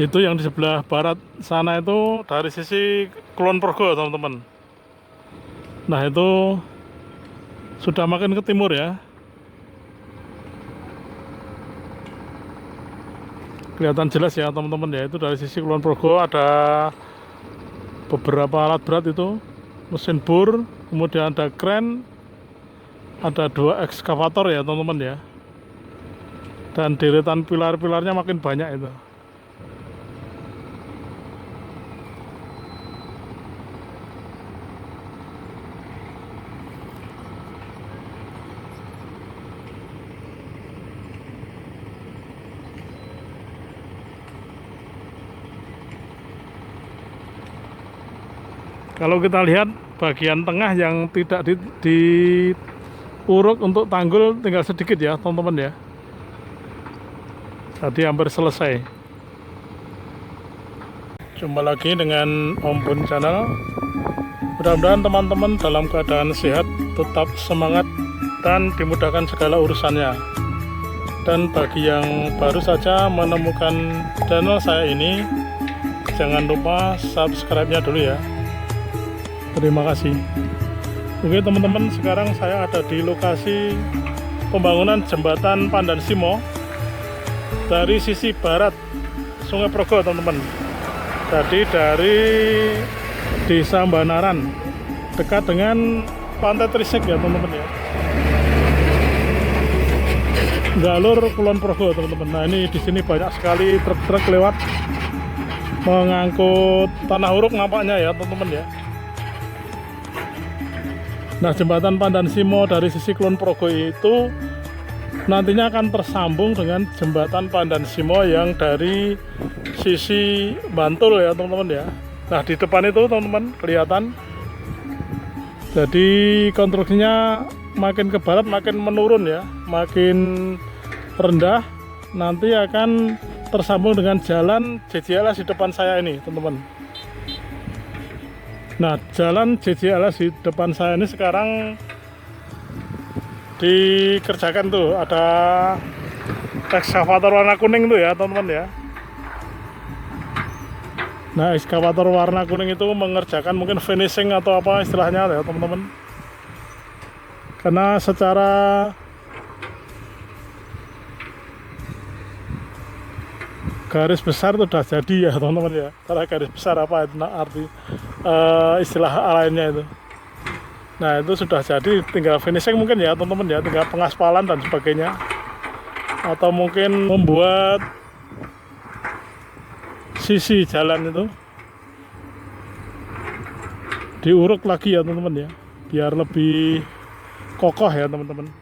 Itu yang di sebelah barat sana itu dari sisi Kulon Progo, teman-teman. Nah, itu sudah makin ke timur ya. Kelihatan jelas ya, teman-teman ya. Itu dari sisi Kulon Progo ada beberapa alat berat itu, mesin bor, kemudian ada kren, ada 2 ekskavator ya, teman-teman ya. Dan deretan pilar-pilarnya makin banyak itu. Kalau kita lihat bagian tengah yang tidak diuruk untuk tanggul tinggal sedikit ya, teman-teman ya. Jadi hampir selesai. Jumpa lagi dengan Om Bun Channel. Mudah-mudahan teman-teman dalam keadaan sehat, tetap semangat, dan dimudahkan segala urusannya. Dan bagi yang baru saja menemukan channel saya ini, jangan lupa subscribe-nya dulu ya. Terima kasih. Oke teman-teman, sekarang saya ada di lokasi pembangunan jembatan Pandan Simo dari sisi barat Sungai Progo, teman-teman. Jadi dari Desa Banaran, dekat dengan Pantai Trisek ya, teman-teman ya. Jalur Kulon Progo, teman-teman. Nah, ini di sini banyak sekali truk-truk lewat mengangkut tanah uruk nampaknya ya, teman-teman ya. Nah, jembatan Pandan Simo dari sisi Kulon Progo itu nantinya akan tersambung dengan jembatan Pandan Simo yang dari sisi Bantul ya, teman-teman ya. Nah, di depan itu teman-teman kelihatan. Jadi konstruksinya makin ke barat makin menurun ya, makin rendah. Nanti akan tersambung dengan jalan JJLS di depan saya ini, teman-teman. Nah, jalan JJLS di depan saya ini sekarang dikerjakan tuh, ada ekskavator warna kuning tuh ya, teman-teman ya. Nah, ekskavator warna kuning itu mengerjakan mungkin finishing atau apa istilahnya ya, teman-teman. Karena secara garis besar itu sudah jadi ya, teman-teman ya. Karena garis besar apa itu arti istilah lainnya itu. Nah, itu sudah jadi, tinggal finishing mungkin ya, teman-teman ya, tinggal pengaspalan dan sebagainya. Atau mungkin membuat sisi jalan itu diuruk lagi ya, teman-teman ya, biar lebih kokoh ya, teman-teman.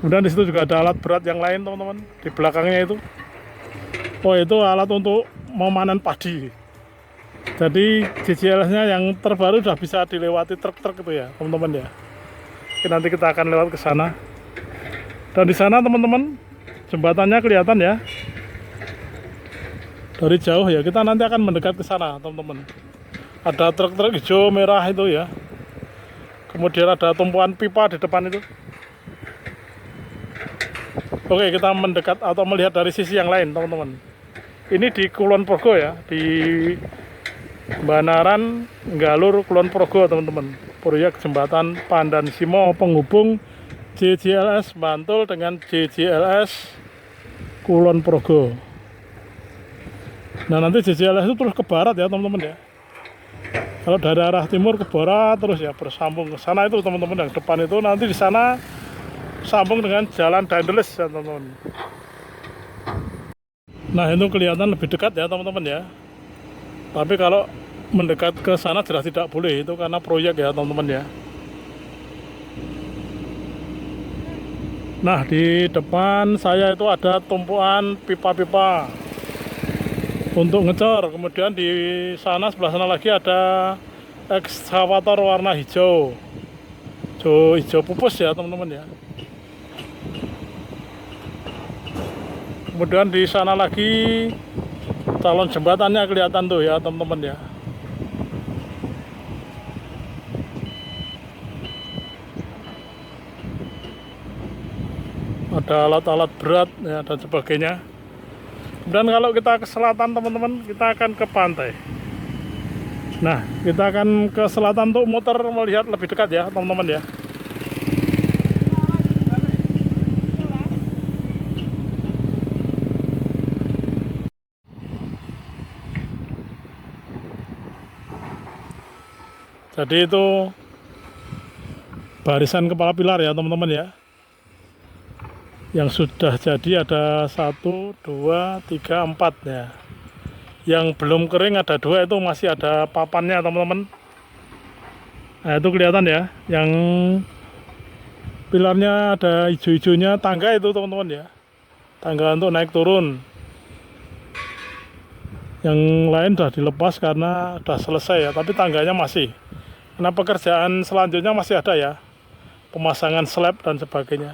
Kemudian di situ juga ada alat berat yang lain, teman-teman, di belakangnya itu. Oh, itu alat untuk memanen padi. Jadi JJLS-nya yang terbaru sudah bisa dilewati truk-truk itu ya, teman-teman ya. Oke, nanti kita akan lewat ke sana. Dan di sana, teman-teman, jembatannya kelihatan ya. Dari jauh ya, kita nanti akan mendekat ke sana, teman-teman. Ada truk-truk hijau merah itu ya. Kemudian ada tumpuan pipa di depan itu. Oke, kita mendekat atau melihat dari sisi yang lain, teman-teman. Ini di Kulon Progo ya, di Banaran, Galur, Kulon Progo, teman-teman. Proyek jembatan Pandan Simo penghubung JJLS Bantul dengan JJLS Kulon Progo. Nah, nanti JJLS itu terus ke barat ya, teman-teman ya. Kalau dari arah timur ke barat terus ya, bersambung ke sana itu, teman-teman. Yang depan itu nanti di sana sambung dengan jalan Dandeles ya, teman-teman. Nah, itu kelihatan lebih dekat ya, teman-teman ya. Tapi kalau mendekat ke sana jelas tidak boleh, itu karena proyek ya, teman-teman ya. Nah, di depan saya itu ada tumpuan pipa-pipa untuk ngecor. Kemudian di sana, sebelah sana lagi ada ekskavator warna hijau, hijau pupus ya, teman-teman ya. Kemudian di sana lagi calon jembatannya kelihatan tuh ya, teman-teman ya. ada alat-alat berat ya, dan sebagainya. Dan kalau kita ke selatan teman-teman, kita akan ke pantai. Nah, kita akan ke selatan untuk muter melihat lebih dekat ya teman-teman ya. Jadi itu barisan kepala pilar ya teman-teman ya. Yang sudah jadi ada 1, 2, 3, 4 ya. Yang belum kering ada 2, itu masih ada papannya teman-teman. Nah itu kelihatan ya, yang pilarnya ada hijau-hijaunya, tangga itu teman-teman ya, tangga untuk naik turun. Yang lain sudah dilepas karena sudah selesai ya, tapi tangganya masih. Karena pekerjaan selanjutnya masih ada ya, pemasangan slab dan sebagainya.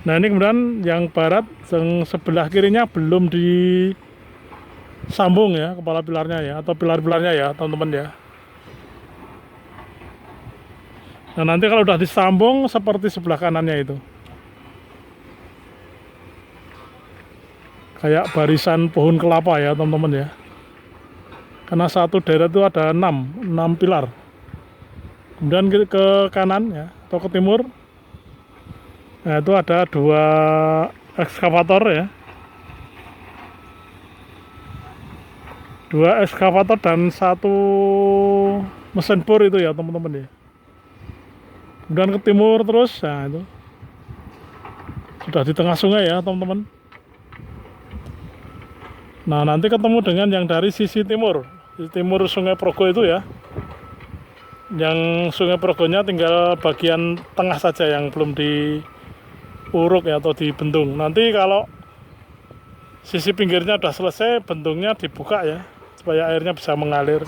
Nah ini kemudian yang barat, yang sebelah kirinya belum disambung ya kepala pilarnya ya, atau pilar-pilarnya ya teman-teman ya. Nah nanti kalau udah disambung seperti sebelah kanannya itu, kayak barisan pohon kelapa ya teman-teman ya. Karena satu daerah itu ada 6 pilar. Kemudian ke kanan ya, atau ke timur, nah itu ada 2 ekskavator ya, 2 ekskavator dan 1 mesin bor itu ya teman-teman ya. Kemudian ke timur terus, nah itu sudah di tengah sungai ya teman-teman. Nah nanti ketemu dengan yang dari sisi timur Sungai Progo itu ya. Yang Sungai Progonya tinggal bagian tengah saja yang belum diuruk ya, atau dibendung. Nanti kalau sisi pinggirnya sudah selesai, bendungnya dibuka ya, supaya airnya bisa mengalir.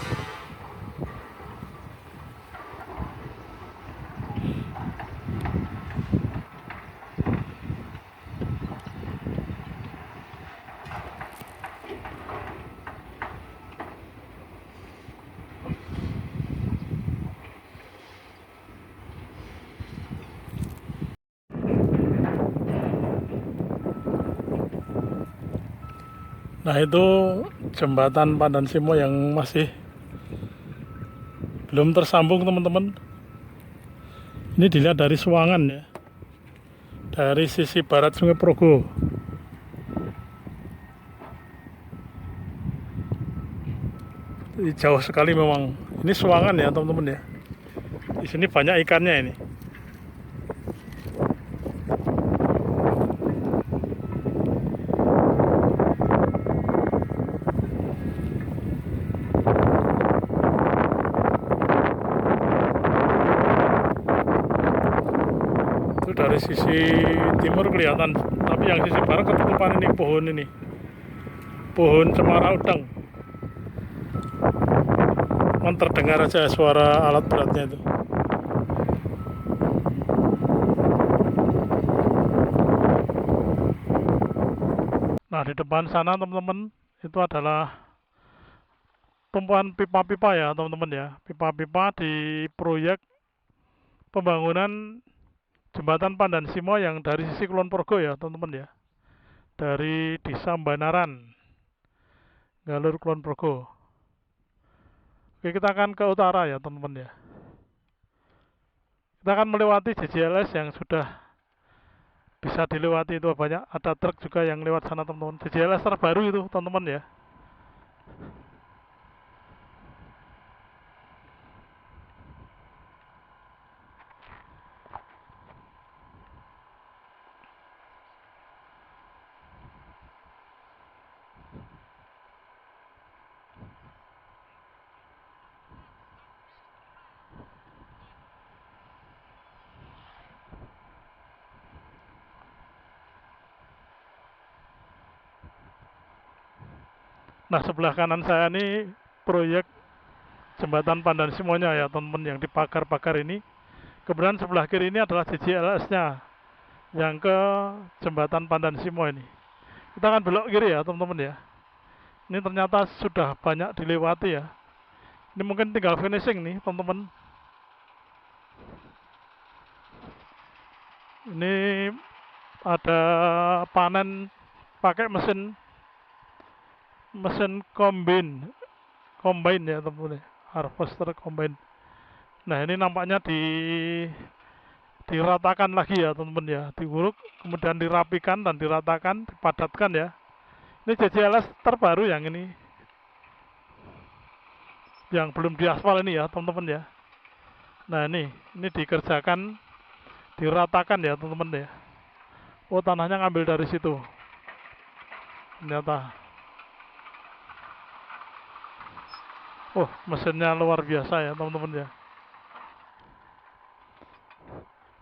Nah itu jembatan Pandan Simo yang masih belum tersambung teman-teman. Ini dilihat dari Suwangan ya, dari sisi barat Sungai Progo. Jauh sekali memang. Ini Suwangan ya teman-teman ya. Di sini banyak ikannya ini. Dari sisi timur kelihatan, tapi yang sisi barat ketutupan ini pohon cemara udang. Terdengar aja suara alat beratnya itu. Nah di depan sana teman-teman, itu adalah tumpuan pipa-pipa ya teman-teman ya, pipa-pipa di proyek pembangunan jembatan Pandan Simo yang dari sisi Kulon Progo ya teman-teman ya, dari Desa Banaran, Galur Kulon Progo. Oke, kita akan ke utara ya teman-teman ya. Kita akan melewati JJLS yang sudah bisa dilewati, itu banyak, ada truk juga yang lewat sana teman-teman. JJLS terbaru itu teman-teman ya. Nah sebelah kanan saya ini proyek jembatan Pandan Simonya ya teman-teman, yang dipagar-pagar ini. Kemudian sebelah kiri ini adalah JJLS-nya yang ke jembatan Pandan Simo ini. Kita akan belok kiri ya teman-teman ya. Ini ternyata sudah banyak dilewati ya. Ini mungkin tinggal finishing nih teman-teman. Ini ada panen pakai mesin combine ya teman-teman, harvester combine. Nah ini nampaknya diratakan lagi ya teman-teman ya, diuruk kemudian dirapikan dan diratakan, dipadatkan ya. Ini JJLS terbaru yang ini, yang belum diaspal ini ya teman-teman ya. Nah ini dikerjakan, diratakan ya teman-teman ya. Oh tanahnya ngambil dari situ ternyata. Oh mesinnya luar biasa ya teman-teman ya.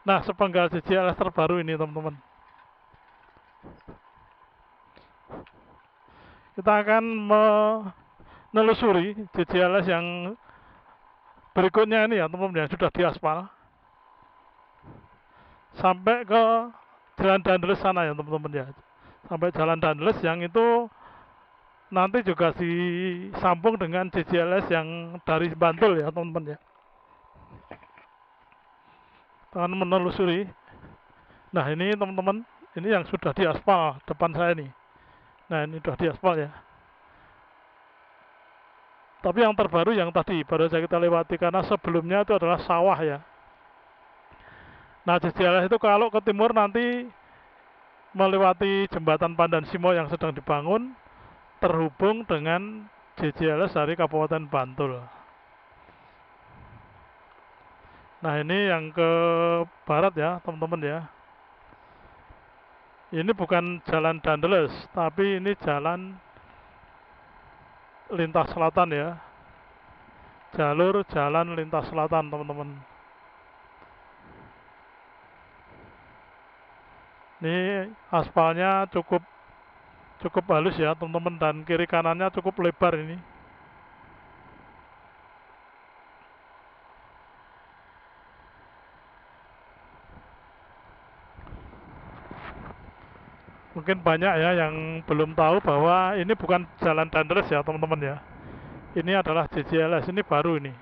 Nah sepenggal JJLS terbaru ini teman-teman. Kita akan menelusuri JJLS yang berikutnya ini ya teman-teman yang sudah diaspal sampai ke Jalan Dandeles sana ya teman-teman ya. Sampai Jalan Dandeles yang itu nanti juga disambung dengan JJLS yang dari Bantul ya teman-teman ya. Kita akan menelusuri. Nah ini teman-teman, ini yang sudah diaspal depan saya nih. Nah ini sudah diaspal ya. Tapi yang terbaru yang tadi baru saja kita lewati, karena sebelumnya itu adalah sawah ya. Nah JJLS itu kalau ke timur nanti melewati jembatan Pandan Simo yang sedang dibangun, terhubung dengan JJLS dari Kabupaten Bantul. Nah ini yang ke barat ya teman-teman ya. Ini bukan Jalan Dandeles, tapi ini jalan lintas selatan ya. Jalur jalan lintas selatan teman-teman. Ini aspalnya cukup halus ya teman-teman, dan kiri kanannya cukup lebar ini. Mungkin banyak ya yang belum tahu bahwa ini bukan Jalan Dandeles ya teman-teman ya. Ini adalah JJLS, ini baru ini.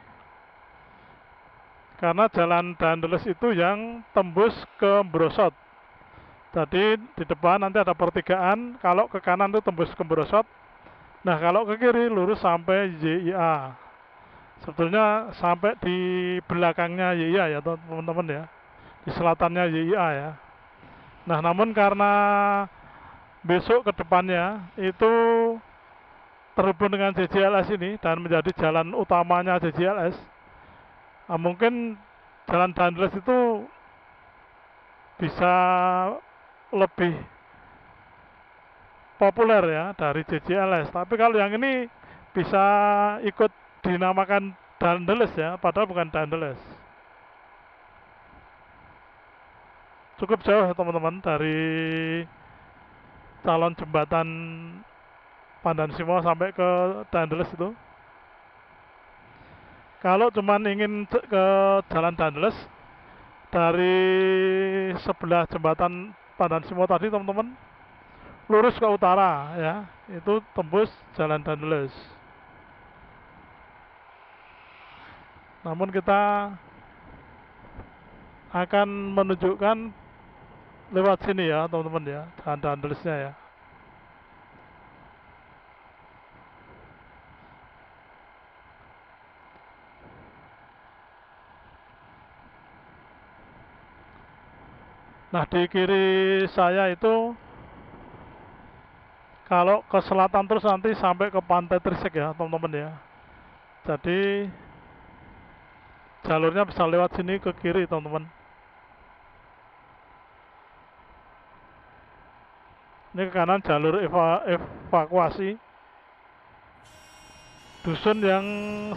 Karena Jalan Dandeles itu yang tembus ke Brosot. Jadi di depan nanti ada pertigaan, kalau ke kanan itu tembus ke Brosot. Nah kalau ke kiri lurus sampai YIA. Sebetulnya sampai di belakangnya YIA ya teman-teman ya. Di selatannya YIA ya. Nah namun karena besok ke depannya itu terhubung dengan JJLS ini dan menjadi jalan utamanya JJLS, nah, mungkin Jalan Dandeles itu bisa lebih populer ya dari JJLS. Tapi kalau yang ini bisa ikut dinamakan Dandeles ya, padahal bukan Dandeles. Cukup jauh teman-teman dari calon jembatan Pandan Simo sampai ke Dandeles itu. Kalau cuman ingin ke Jalan Dandeles dari sebelah jembatan Pandan Simo tadi teman-teman, lurus ke utara ya, itu tembus Jalan Dandeles. Namun kita akan menunjukkan lewat sini ya teman-teman ya, Jalan Dandelesnya ya. Nah di kiri saya itu kalau ke selatan terus nanti sampai ke Pantai Trisek ya teman-teman ya. Jadi jalurnya bisa lewat sini ke kiri teman-teman. Ini ke kanan jalur evakuasi. Dusun yang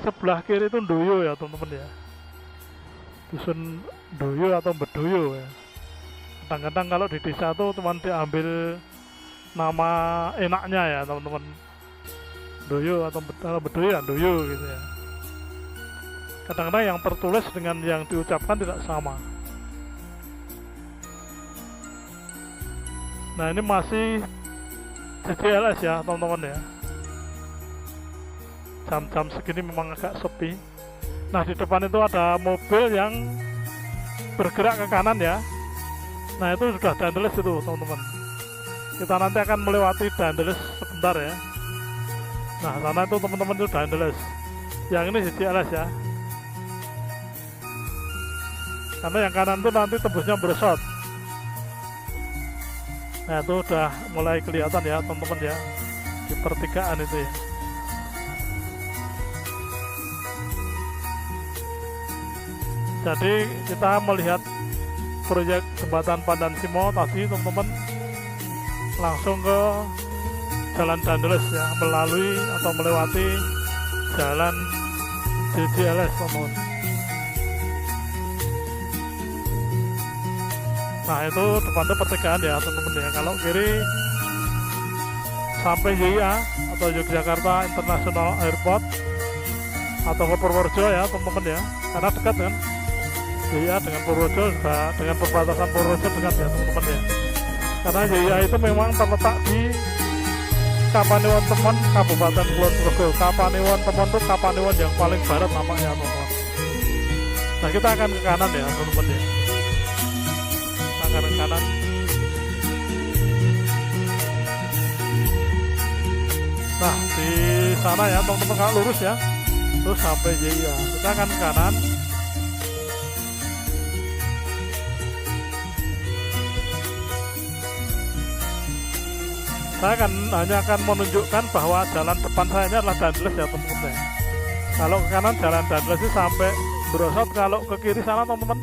sebelah kiri itu Ndoyo ya teman-teman ya. Dusun Ndoyo atau Bedoyo ya. Kadang-kadang kalau di desa itu cuma diambil nama enaknya ya teman-teman. Ndoyo atau Bedoyo ya Ndoyo gitu ya. Kadang-kadang yang tertulis dengan yang diucapkan tidak sama. Nah ini masih JJLS ya teman-teman ya. Jam-jam segini memang agak sepi. Nah di depan itu ada mobil yang bergerak ke kanan ya. Nah itu sudah Dandeles itu teman-teman. Kita nanti akan melewati Dandeles sebentar ya. Nah sana itu teman-teman itu Dandeles. Yang ini CCLS ya. Karena yang kanan itu nanti tembusnya Beresot. Nah itu udah mulai kelihatan ya teman-teman ya, di pertigaan itu ya. Jadi kita melihat proyek jembatan Pandan Simo tadi teman-teman langsung ke Jalan Dandeles ya, melalui atau melewati Jalan CCLS teman-teman. Nah itu depannya pertigaan ya teman-teman ya. Kalau kiri sampai YIA atau Yogyakarta International Airport atau ke Purworejo ya teman-teman ya, karena dekat kan YIA dengan Purworejo, juga dengan perbatasan Purworejo dekat ya teman-teman ya. Karena YIA itu memang terletak di Kapanewon Temon, Kabupaten Kulon Progo. Kapanewon Temon itu Kapanewon yang paling barat nampaknya teman-teman. Nah kita akan ke kanan ya teman-teman ya, kita akan ke kanan. Nah di sana ya teman-teman, kalau lurus ya terus sampai YIA, kita akan ke kanan. Saya hanya akan menunjukkan bahwa jalan depan saya ini adalah Dandeles ya teman-teman. Kalau ke kanan jalan Dandeles itu sampai Beresot, kalau ke kiri sana teman-teman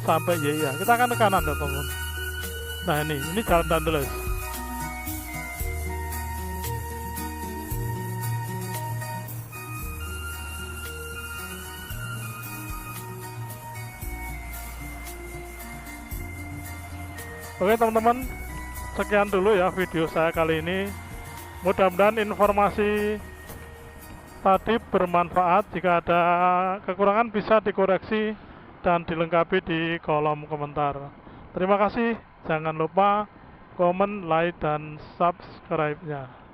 sampai YIA. Kita akan ke kanan ya teman-teman. Nah ini jalan Dandeles. Oke teman-teman, sekian dulu ya video saya kali ini. Mudah-mudahan informasi tadi bermanfaat. Jika ada kekurangan bisa dikoreksi dan dilengkapi di kolom komentar. Terima kasih. Jangan lupa komen, like, dan subscribe-nya.